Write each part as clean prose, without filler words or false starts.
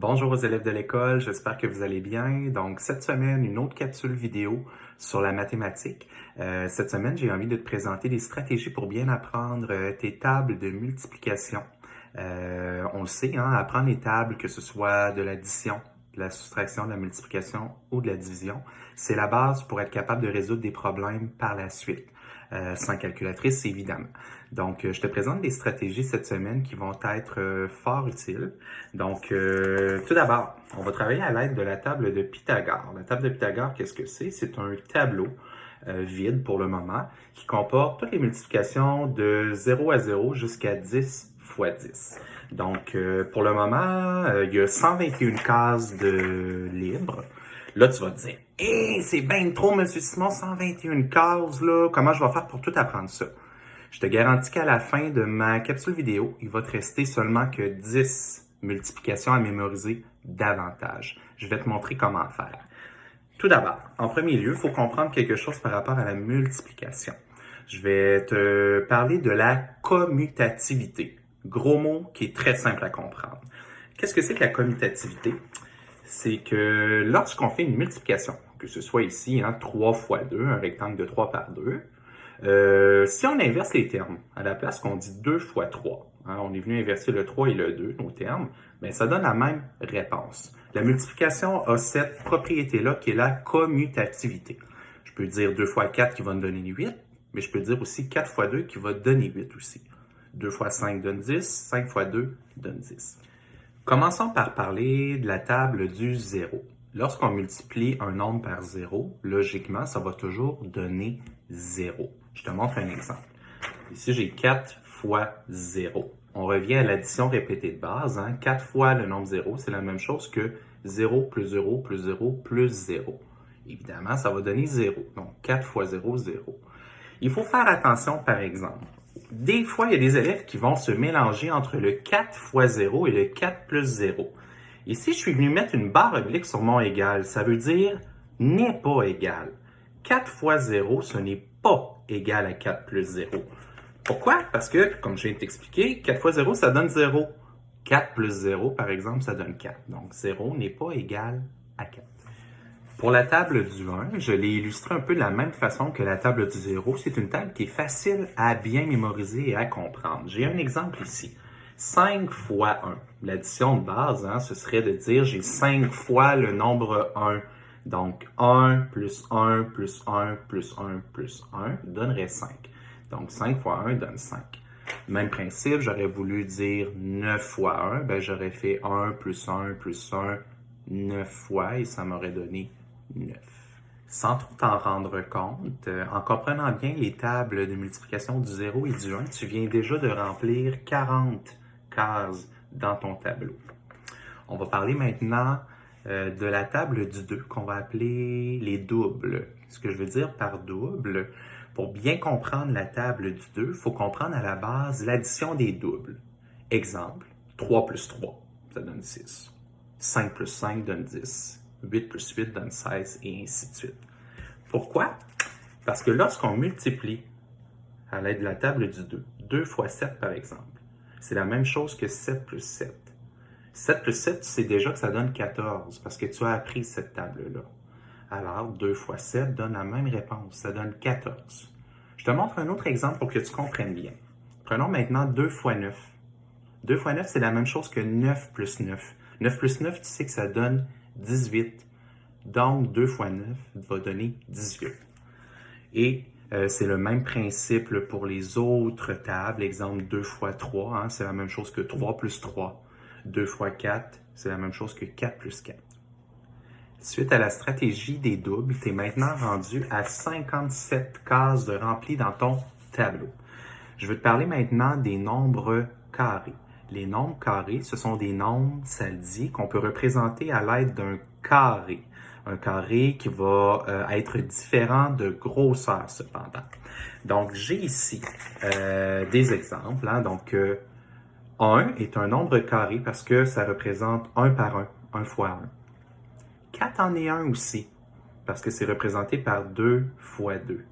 Bonjour aux élèves de l'école, j'espère que vous allez bien. Donc cette semaine, une autre capsule vidéo sur la mathématique. Cette semaine, j'ai envie de te présenter des stratégies pour bien apprendre tes tables de multiplication. On le sait, hein, apprendre les tables, que ce soit de l'addition, de la soustraction, de la multiplication ou de la division, c'est la base pour être capable de résoudre des problèmes par la suite. Sans calculatrice, évidemment. Donc, je te présente des stratégies cette semaine qui vont être fort utiles. Donc, tout d'abord, on va travailler à l'aide de la table de Pythagore. La table de Pythagore, qu'est-ce que c'est? C'est un tableau vide pour le moment qui comporte toutes les multiplications de 0 à 0 jusqu'à 10 fois 10. Donc, pour le moment, il y a 121 cases de libre. Là, tu vas te dire, « Hé, c'est bien trop, Monsieur Simon, 121 cases, là. Comment je vais faire pour tout apprendre ça? » Je te garantis qu'à la fin de ma capsule vidéo, il va te rester seulement que 10 multiplications à mémoriser davantage. Je vais te montrer comment faire. Tout d'abord, en premier lieu, il faut comprendre quelque chose par rapport à la multiplication. Je vais te parler de la commutativité. Gros mot qui est très simple à comprendre. Qu'est-ce que c'est que la commutativité? C'est que lorsqu'on fait une multiplication, que ce soit ici, 3 fois 2, un rectangle de 3 par 2, si on inverse les termes, à la place qu'on dit 2 fois 3, on est venu inverser le 3 et le 2, nos termes, bien, ça donne la même réponse. La multiplication a cette propriété-là qui est la commutativité. Je peux dire 2 fois 4 qui va me donner 8, mais je peux dire aussi 4 fois 2 qui va donner 8 aussi. 2 fois 5 donne 10, 5 fois 2 donne 10. Commençons par parler de la table du 0. Lorsqu'on multiplie un nombre par 0, logiquement, ça va toujours donner 0. Je te montre un exemple. Ici, j'ai 4 fois 0. On revient à l'addition répétée de base. 4 fois le nombre 0, c'est la même chose que 0 plus 0 plus 0 plus 0. Évidemment, ça va donner 0. Donc, 4 fois 0, 0. Il faut faire attention, par exemple. Des fois, il y a des élèves qui vont se mélanger entre le 4 fois 0 et le 4 plus 0. Ici, je suis venu mettre une barre oblique sur mon égal. Ça veut dire n'est pas égal. 4 fois 0, ce n'est pas égal à 4 plus 0. Pourquoi? Parce que, comme je viens de t'expliquer, 4 fois 0, ça donne 0. 4 plus 0, par exemple, ça donne 4. Donc, 0 n'est pas égal à 4. Pour la table du 1, je l'ai illustré un peu de la même façon que la table du 0. C'est une table qui est facile à bien mémoriser et à comprendre. J'ai un exemple ici. 5 fois 1. L'addition de base, ce serait de dire j'ai 5 fois le nombre 1. Donc 1 plus 1 plus 1 plus 1 plus 1 donnerait 5. Donc 5 fois 1 donne 5. Même principe, j'aurais voulu dire 9 fois 1. Ben, j'aurais fait 1 plus 1 plus 1 9 fois et ça m'aurait donné 9. Sans trop t'en rendre compte, en comprenant bien les tables de multiplication du 0 et du 1, tu viens déjà de remplir 40 cases dans ton tableau. On va parler maintenant de la table du 2 qu'on va appeler les doubles. Ce que je veux dire par double, pour bien comprendre la table du 2, il faut comprendre à la base l'addition des doubles. Exemple, 3 plus 3, ça donne 6. 5 plus 5 donne 10. 8 plus 8 donne 16 et ainsi de suite. Pourquoi? Parce que lorsqu'on multiplie à l'aide de la table du 2, 2 fois 7 par exemple, c'est la même chose que 7 plus 7. 7 plus 7, tu sais déjà que ça donne 14 parce que tu as appris cette table-là. Alors, 2 fois 7 donne la même réponse, ça donne 14. Je te montre un autre exemple pour que tu comprennes bien. Prenons maintenant 2 fois 9. 2 fois 9, c'est la même chose que 9 plus 9. 9 plus 9, tu sais que ça donne 18. Donc, 2 fois 9 va donner 18. Et c'est le même principe pour les autres tables. Exemple, 2 fois 3, c'est la même chose que 3 plus 3. 2 fois 4, c'est la même chose que 4 plus 4. Suite à la stratégie des doubles, tu es maintenant rendu à 57 cases de remplies dans ton tableau. Je veux te parler maintenant des nombres carrés. Les nombres carrés, ce sont des nombres, ça le dit, qu'on peut représenter à l'aide d'un carré. Un carré qui va être différent de grosseur, cependant. Donc, j'ai ici des exemples. Donc, 1 est un nombre carré parce que ça représente 1 par 1, 1 fois 1. 4 en est un aussi, parce que c'est représenté par 2 fois 2.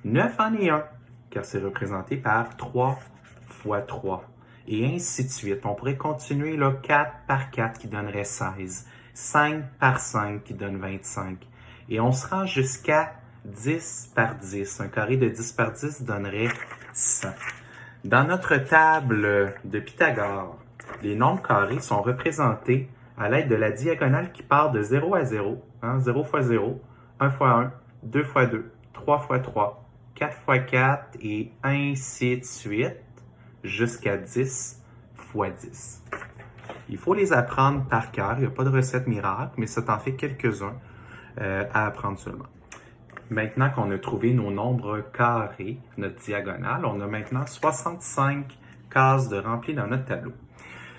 9 en est un, car c'est représenté par 3 fois 3. et ainsi de suite. On pourrait continuer là, 4 par 4 qui donnerait 16, 5 par 5 qui donne 25, et on se rend jusqu'à 10 par 10. Un carré de 10 par 10 donnerait 100. Dans notre table de Pythagore, les nombres carrés sont représentés à l'aide de la diagonale qui part de 0 à 0, 0 fois 0, 1 fois 1, 2 fois 2, 3 fois 3, 4 fois 4 et ainsi de suite jusqu'à 10 fois 10. Il faut les apprendre par cœur, il n'y a pas de recette miracle, mais ça t'en fait quelques-uns à apprendre seulement. Maintenant qu'on a trouvé nos nombres carrés, notre diagonale, on a maintenant 65 cases de remplies dans notre tableau.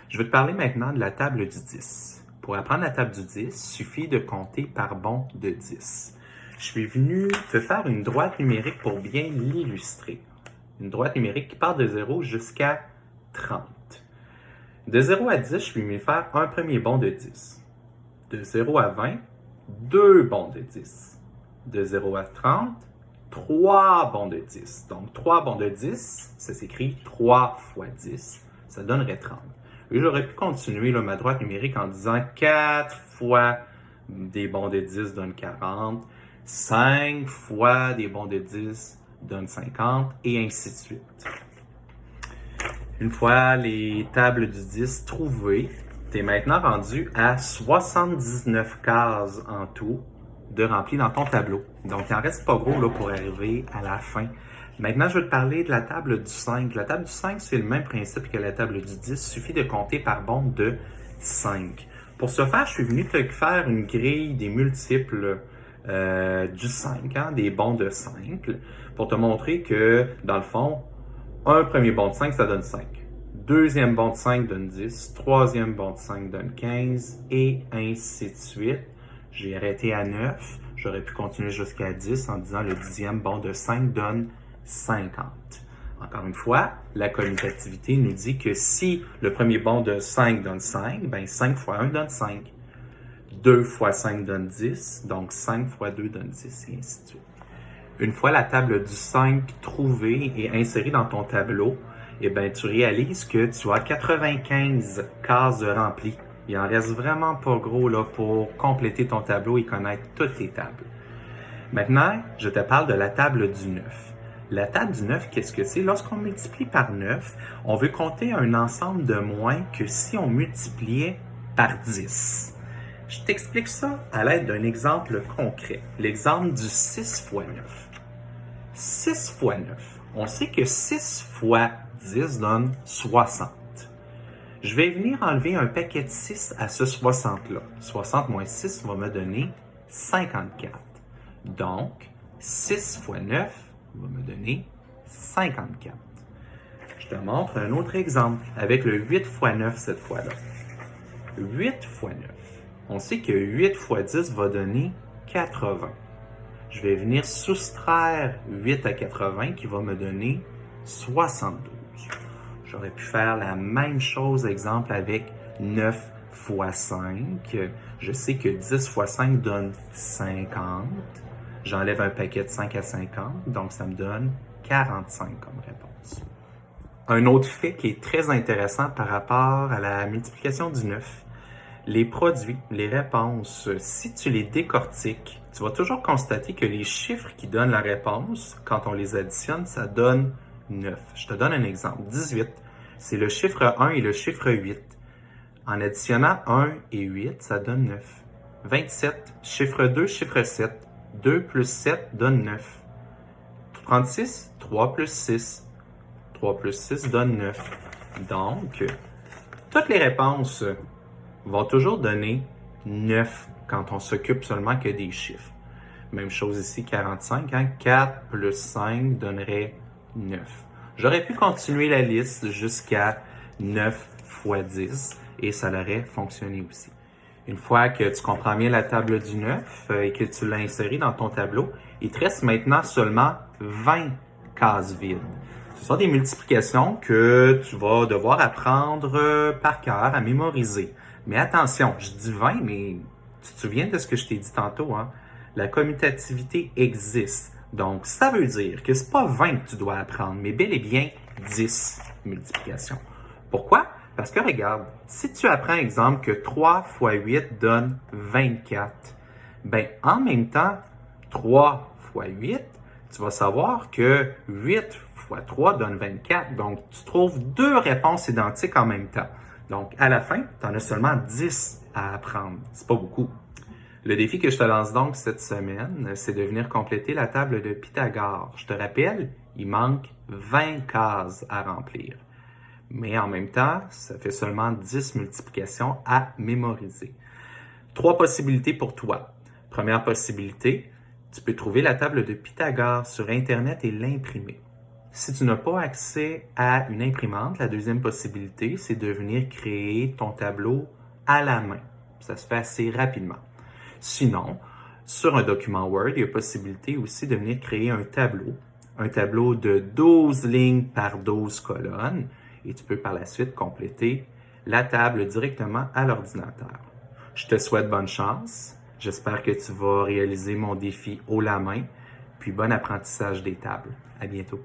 Je vais te parler maintenant de la table du 10. Pour apprendre la table du 10, il suffit de compter par bond de 10. Je suis venu te faire une droite numérique pour bien l'illustrer. Une droite numérique qui part de 0 jusqu'à 30. De 0 à 10, je suis venu faire un premier bond de 10. De 0 à 20, deux bonds de 10. De 0 à 30, 3 bonds de 10. Donc, 3 bonds de 10, ça s'écrit 3 fois 10, ça donnerait 30. Et j'aurais pu continuer là, ma droite numérique en disant 4 fois des bonds de 10 donne 40, 5 fois des bonds de 10 donne 50, et ainsi de suite. Une fois les tables du 10 trouvées, tu es maintenant rendu à 79 cases en tout de rempli dans ton tableau. Donc, il n'en reste pas gros là, pour arriver à la fin. Maintenant, je vais te parler de la table du 5. La table du 5, c'est le même principe que la table du 10. Il suffit de compter par bond de 5. Pour ce faire, je suis venu te faire une grille des multiples du 5, des bonds de 5, pour te montrer que, dans le fond, un premier bond de 5, ça donne 5. Deuxième bond de 5 donne 10. Troisième bond de 5 donne 15, et ainsi de suite. J'ai arrêté à 9. J'aurais pu continuer jusqu'à 10 en disant le 10e bond de 5 donne 50. Encore une fois, la commutativité nous dit que si le premier bond de 5 donne 5, ben 5 fois 1 donne 5. 2 fois 5 donne 10, donc 5 fois 2 donne 10, et ainsi de suite. Une fois la table du 5 trouvée et insérée dans ton tableau, eh ben, tu réalises que tu as 95 cases de remplies. Il en reste vraiment pas gros là, pour compléter ton tableau et connaître toutes tes tables. Maintenant, je te parle de la table du 9. La table du 9, qu'est-ce que c'est? Lorsqu'on multiplie par 9, on veut compter un ensemble de moins que si on multipliait par 10. Je t'explique ça à l'aide d'un exemple concret. L'exemple du 6 fois 9. 6 fois 9. On sait que 6 fois 10 donne 60. Je vais venir enlever un paquet de 6 à ce 60-là. 60 moins 6 va me donner 54. Donc, 6 fois 9 va me donner 54. Je te montre un autre exemple avec le 8 fois 9 cette fois-là. 8 fois 9. On sait que 8 fois 10 va donner 80. Je vais venir soustraire 8 à 80 qui va me donner 72. J'aurais pu faire la même chose, exemple, avec 9 fois 5. Je sais que 10 fois 5 donne 50. J'enlève un paquet de 5 à 50, donc ça me donne 45 comme réponse. Un autre fait qui est très intéressant par rapport à la multiplication du 9, les produits, les réponses, si tu les décortiques, tu vas toujours constater que les chiffres qui donnent la réponse, quand on les additionne, ça donne 9. Je te donne un exemple. 18, c'est le chiffre 1 et le chiffre 8. En additionnant 1 et 8, ça donne 9. 27, chiffre 2, chiffre 7. 2 plus 7 donne 9. 36, 3 plus 6. 3 plus 6 donne 9. Donc, toutes les réponses vont toujours donner 9 quand on s'occupe seulement que des chiffres. Même chose ici, 45. 4 plus 5 donnerait 9. J'aurais pu continuer la liste jusqu'à 9 fois 10 et ça aurait fonctionné aussi. Une fois que tu comprends bien la table du 9 et que tu l'as insérée dans ton tableau, il te reste maintenant seulement 20 cases vides. Ce sont des multiplications que tu vas devoir apprendre par cœur, à mémoriser. Mais attention, je dis 20, mais tu te souviens de ce que je t'ai dit tantôt, hein? La commutativité existe. Donc, ça veut dire que c'est pas 20 que tu dois apprendre, mais bel et bien 10 multiplications. Pourquoi? Parce que regarde, si tu apprends, exemple, que 3 fois 8 donne 24, ben en même temps, 3 fois 8, tu vas savoir que 8 fois 3 donne 24. Donc, tu trouves deux réponses identiques en même temps. Donc, à la fin, tu en as seulement 10 à apprendre. C'est pas beaucoup. Le défi que je te lance donc cette semaine, c'est de venir compléter la table de Pythagore. Je te rappelle, il manque 20 cases à remplir. Mais en même temps, ça fait seulement 10 multiplications à mémoriser. Trois possibilités pour toi. Première possibilité, tu peux trouver la table de Pythagore sur Internet et l'imprimer. Si tu n'as pas accès à une imprimante, la deuxième possibilité, c'est de venir créer ton tableau à la main. Ça se fait assez rapidement. Sinon, sur un document Word, il y a possibilité aussi de venir créer un tableau de 12 lignes par 12 colonnes, et tu peux par la suite compléter la table directement à l'ordinateur. Je te souhaite bonne chance. J'espère que tu vas réaliser mon défi haut la main, puis bon apprentissage des tables. À bientôt.